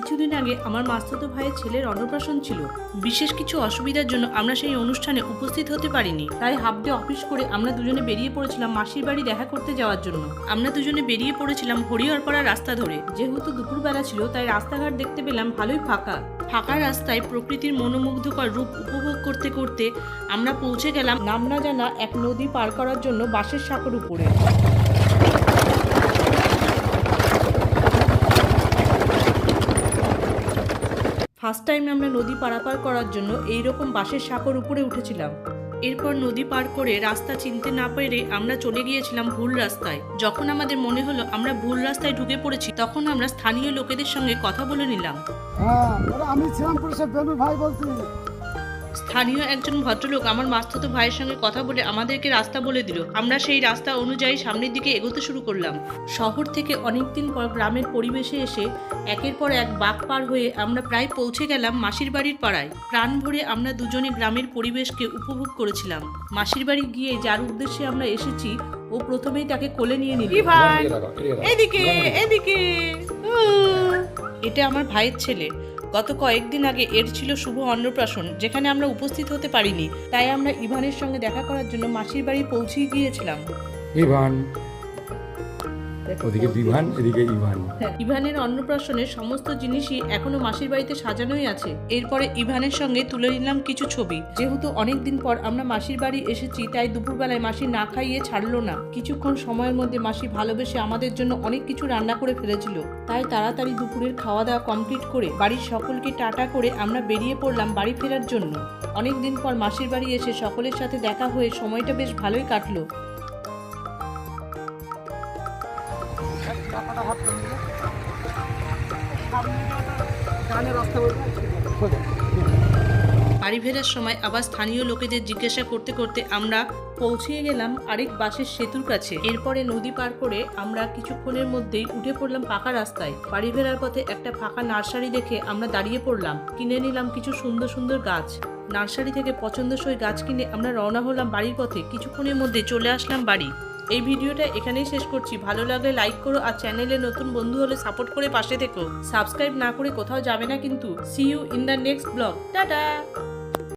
কিছুদিন আগে আমার মাস্তুতো ভাইয়ের ছেলের অন্নপ্রাশন ছিল। বিশেষ কিছু অসুবিধার জন্য আমরা সেই অনুষ্ঠানে উপস্থিত হতে পারিনি। তাই হাফ ডে অফিস করে আমরা দুজনে বেরিয়ে পড়েছিলাম মাসির বাড়ি দেখা করতে যাওয়ার জন্য। আমরা দুজনে বেরিয়ে পড়েছিলাম হরিহরপাড়া রাস্তা ধরে। যেহেতু দুপুরবেলা ছিল তাই রাস্তাঘাট দেখতে পেলাম ভালোই ফাঁকা। ফাঁকা রাস্তায় প্রকৃতির মনোমুগ্ধকর রূপ উপভোগ করতে করতে আমরা পৌঁছে গেলাম নাম না জানা এক নদী পার করার জন্য বাঁশের সাঁকোর উপরে। ফার্স্ট টাইম আমরা নদী পারাপার করার জন্য এইরকম বাঁশের সাঁকোর উপরে উঠেছিলাম। এরপর নদী পার করে রাস্তা চিনতে না পেরে আমরা চলে গিয়েছিলাম ভুল রাস্তায়। যখন আমাদের মনে হলো আমরা ভুল রাস্তায় ঢুকে পড়েছি তখন আমরা স্থানীয় লোকেদের সঙ্গে কথা বলে নিলাম। আমি শ্রীরামপুরের বেনু ভাই বলছি। স্থানীয় একজন ভদ্রলোক আমার মাস্তুতো ভাইয়ের সঙ্গে কথা বলে আমাদেরকে রাস্তা বলে দিল। আমরা সেই রাস্তা অনুযায়ী সামনের দিকে এগোতে শুরু করলাম। শহর থেকে অনেকদিন পর গ্রামের পরিবেশে এসে একের পর এক বাঁক পার হয়ে আমরা প্রায় পৌঁছে গেলাম মাসির বাড়ির পাড়ায়। প্রাণ ভরে আমরা দুজনে গ্রামের পরিবেশকে উপভোগ করেছিলাম। মাসির বাড়ি গিয়ে যার উদ্দেশ্যে আমরা এসেছি ও প্রথমেই তাকে কোলে নিয়ে নিল। এদিকে এদিকে। এটা আমার ভাইয়ের ছেলে। গত কয়েকদিন আগে এর ছিল শুভ অন্নপ্রাশন, যেখানে আমরা উপস্থিত হতে পারিনি। তাই আমরা ইভানের সঙ্গে দেখা করার জন্য মাসির বাড়ি পৌঁছে গিয়েছিলাম। ইভান, ওদিকে বিভান, এদিকে ইভান। ইভানের অন্নপ্রাশনের সমস্ত জিনিসই এখনো মাসির বাড়িতে সাজানোই আছে। এরপরে ইভানের সঙ্গে তুলে নিলাম কিছু ছবি। যেহেতু অনেকদিন পর আমরা মাসির বাড়ি এসেছি তাই দুপুরবেলায় মাসি না খাইয়ে ছাড়লো না। কিছুক্ষণ সময়ের মধ্যে মাসি ভালোবেসে আমাদের জন্য অনেক কিছু রান্না করে ফেলেছিল। তাই তাড়াতাড়ি দুপুরের খাওয়া দাওয়া কমপ্লিট করে বাড়ির সকলকে টাটা করে আমরা বেরিয়ে পড়লাম বাড়ি ফেরার জন্য। অনেকদিন পর মাসির বাড়ি এসে সকলের সাথে দেখা হয়ে সময়টা বেশ ভালোই কাটলো। বাড়ি ফেরার সময় আবার স্থানীয় লোকেদের জিজ্ঞাসা করতে করতে আমরা পৌঁছে গেলাম আরেক বাঁশের সেতুর কাছে। এরপরে নদী পার করে আমরা কিছুক্ষণের মধ্যেই উঠে পড়লাম পাকা রাস্তায়। বাড়ি ফেরার পথে একটা ফাঁকা নার্সারি দেখে আমরা দাঁড়িয়ে পড়লাম। কিনে নিলাম কিছু সুন্দর সুন্দর গাছ। নার্সারি থেকে পছন্দসই গাছ কিনে আমরা রওনা হলাম বাড়ির পথে। কিছুক্ষণের মধ্যে চলে আসলাম বাড়ি। এই ভিডিওটা এখানেই শেষ করছি। ভালো লাগলে লাইক করো আর চ্যানেলে নতুন বন্ধু হলে সাপোর্ট করে পাশে থেকো। সাবস্ক্রাইব না করে কোথাও যাবে না কিন্তু। See you in the next blog. Tata.